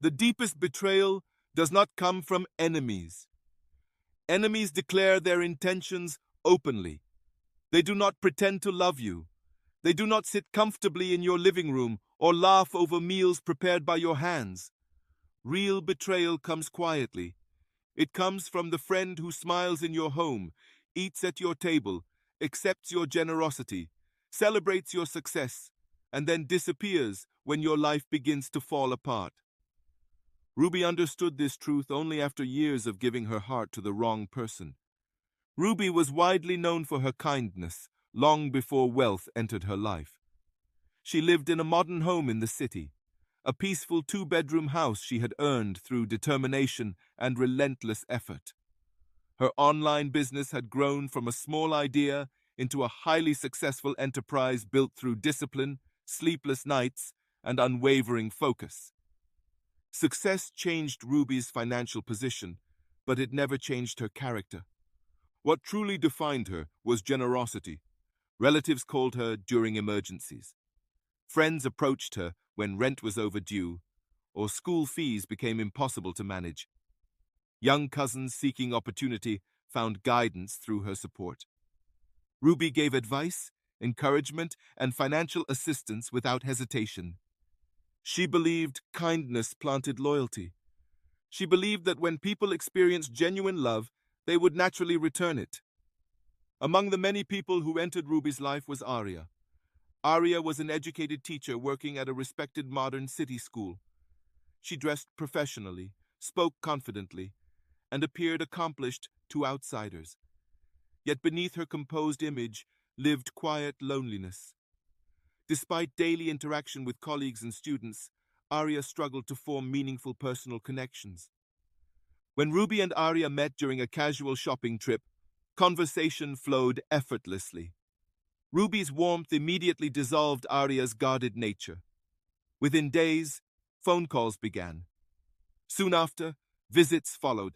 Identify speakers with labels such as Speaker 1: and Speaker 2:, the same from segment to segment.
Speaker 1: The deepest betrayal does not come from enemies. Enemies declare their intentions openly. They do not pretend to love you. They do not sit comfortably in your living room or laugh over meals prepared by your hands. Real betrayal comes quietly. It comes from the friend who smiles in your home, eats at your table, accepts your generosity, celebrates your success, and then disappears when your life begins to fall apart. Ruby understood this truth only after years of giving her heart to the wrong person. Ruby was widely known for her kindness long before wealth entered her life. She lived in a modern home in the city, a peaceful two-bedroom house she had earned through determination and relentless effort. Her online business had grown from a small idea into a highly successful enterprise built through discipline, sleepless nights, and unwavering focus. Success changed Ruby's financial position, but it never changed her character. What truly defined her was generosity. Relatives called her during emergencies. Friends approached her when rent was overdue, or school fees became impossible to manage. Young cousins seeking opportunity found guidance through her support. Ruby gave advice, encouragement, and financial assistance without hesitation. She believed kindness planted loyalty. She believed that when people experienced genuine love, they would naturally return it. Among the many people who entered Ruby's life was Arya. Arya was an educated teacher working at a respected modern city school. She dressed professionally, spoke confidently, and appeared accomplished to outsiders. Yet beneath her composed image lived quiet loneliness. Despite daily interaction with colleagues and students, Arya struggled to form meaningful personal connections. When Ruby and Arya met during a casual shopping trip, conversation flowed effortlessly. Ruby's warmth immediately dissolved Arya's guarded nature. Within days, phone calls began. Soon after, visits followed.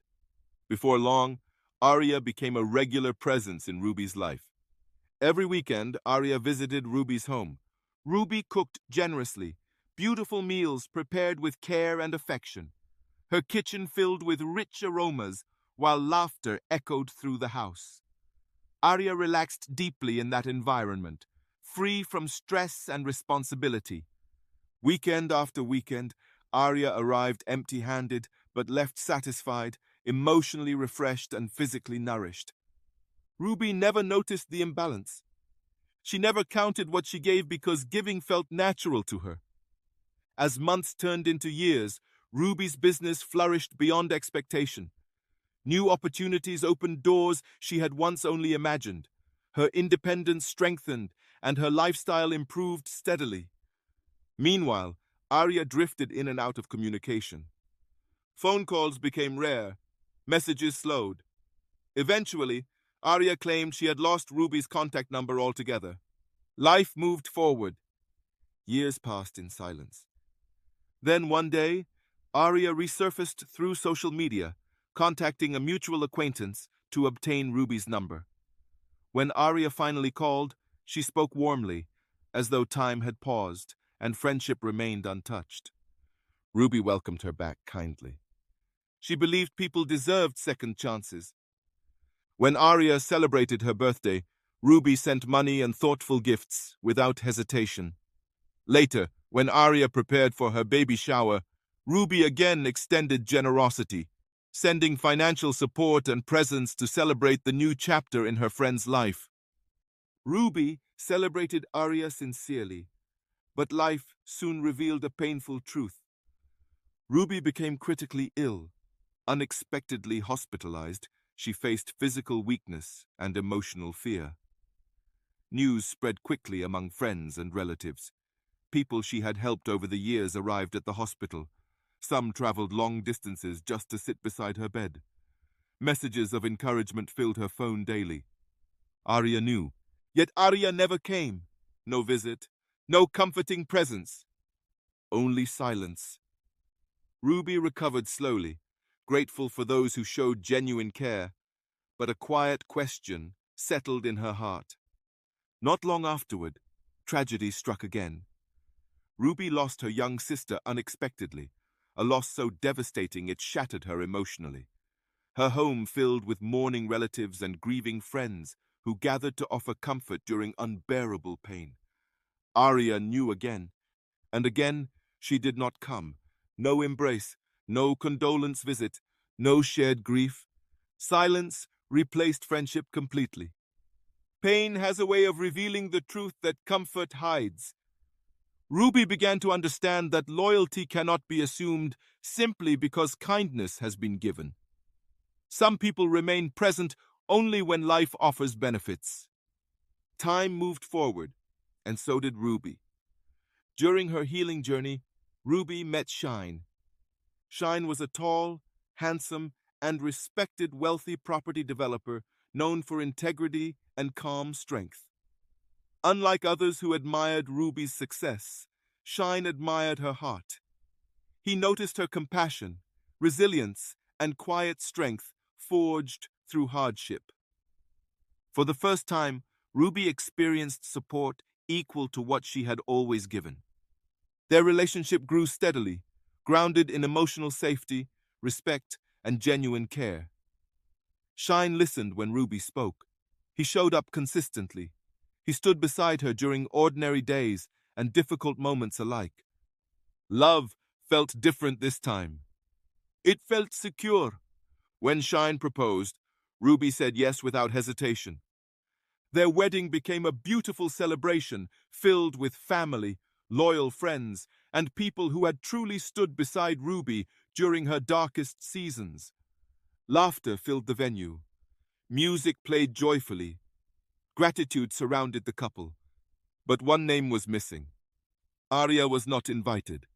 Speaker 1: Before long, Arya became a regular presence in Ruby's life. Every weekend, Arya visited Ruby's home. Ruby cooked generously, beautiful meals prepared with care and affection. Her kitchen filled with rich aromas, while laughter echoed through the house. Arya relaxed deeply in that environment, free from stress and responsibility. Weekend after weekend, Arya arrived empty-handed, but left satisfied, emotionally refreshed and physically nourished. Ruby never noticed the imbalance. She never counted what she gave because giving felt natural to her. As months turned into years, Ruby's business flourished beyond expectation. New opportunities opened doors she had once only imagined. Her independence strengthened, and her lifestyle improved steadily. Meanwhile, Arya drifted in and out of communication. Phone calls became rare. Messages slowed. Eventually, Arya claimed she had lost Ruby's contact number altogether. Life moved forward. Years passed in silence. Then one day, Arya resurfaced through social media, contacting a mutual acquaintance to obtain Ruby's number. When Arya finally called, she spoke warmly, as though time had paused and friendship remained untouched. Ruby welcomed her back kindly. She believed people deserved second chances. When Arya celebrated her birthday, Ruby sent money and thoughtful gifts without hesitation. Later, when Arya prepared for her baby shower, Ruby again extended generosity, sending financial support and presents to celebrate the new chapter in her friend's life. Ruby celebrated Arya sincerely, but life soon revealed a painful truth. Ruby became critically ill. Unexpectedly hospitalized, she faced physical weakness and emotional fear. News spread quickly among friends and relatives. People she had helped over the years arrived at the hospital. Some traveled long distances just to sit beside her bed. Messages of encouragement filled her phone daily. Arya knew, yet Arya never came. No visit, no comforting presence. Only silence. Ruby recovered slowly, grateful for those who showed genuine care, but a quiet question settled in her heart. Not long afterward, tragedy struck again. Ruby lost her young sister unexpectedly, a loss so devastating it shattered her emotionally. Her home filled with mourning relatives and grieving friends who gathered to offer comfort during unbearable pain. Arya knew again, and again she did not come. No embrace, no condolence visit, no shared grief. Silence replaced friendship completely. Pain has a way of revealing the truth that comfort hides. Ruby began to understand that loyalty cannot be assumed simply because kindness has been given. Some people remain present only when life offers benefits. Time moved forward, and so did Ruby. During her healing journey, Ruby met Shine. Shine was a tall, handsome, and respected wealthy property developer known for integrity and calm strength. Unlike others who admired Ruby's success, Shine admired her heart. He noticed her compassion, resilience, and quiet strength forged through hardship. For the first time, Ruby experienced support equal to what she had always given. Their relationship grew steadily, grounded in emotional safety, respect, and genuine care. Shine listened when Ruby spoke. He showed up consistently. He stood beside her during ordinary days and difficult moments alike. Love felt different this time. It felt secure. When Shine proposed, Ruby said yes without hesitation. Their wedding became a beautiful celebration filled with family, loyal friends, and people who had truly stood beside Ruby during her darkest seasons. Laughter filled the venue. Music played joyfully. Gratitude surrounded the couple. But one name was missing. Arya was not invited.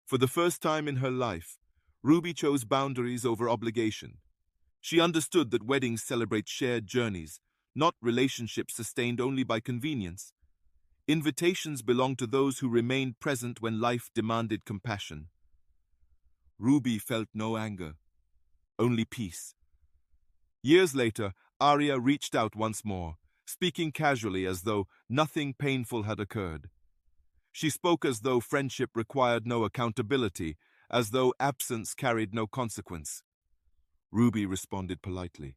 Speaker 1: For the first time in her life, Ruby chose boundaries over obligation. She understood that weddings celebrate shared journeys, not relationships sustained only by convenience. Invitations belong to those who remained present when life demanded compassion. Ruby felt no anger, only peace. Years later, Arya reached out once more, speaking casually as though nothing painful had occurred. She spoke as though friendship required no accountability, as though absence carried no consequence. Ruby responded politely,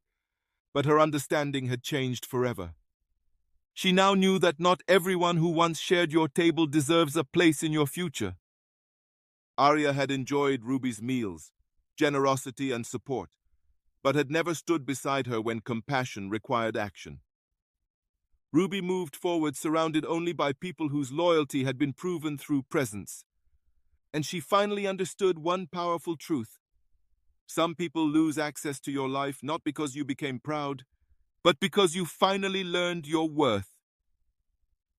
Speaker 1: but her understanding had changed forever. She now knew that not everyone who once shared your table deserves a place in your future. Arya had enjoyed Ruby's meals, generosity, and support, but had never stood beside her when compassion required action. Ruby moved forward surrounded only by people whose loyalty had been proven through presence. And she finally understood one powerful truth. Some people lose access to your life not because you became proud, but because you finally learned your worth.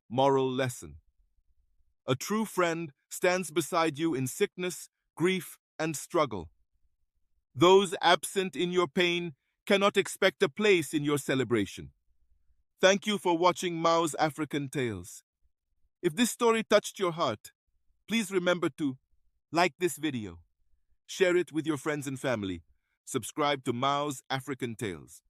Speaker 1: Moral lesson. A true friend stands beside you in sickness, grief, and struggle. Those absent in your pain cannot expect a place in your celebration. Thank you for watching Mao's African Tales. If this story touched your heart, please remember to like this video, share it with your friends and family, subscribe to Mao's African Tales.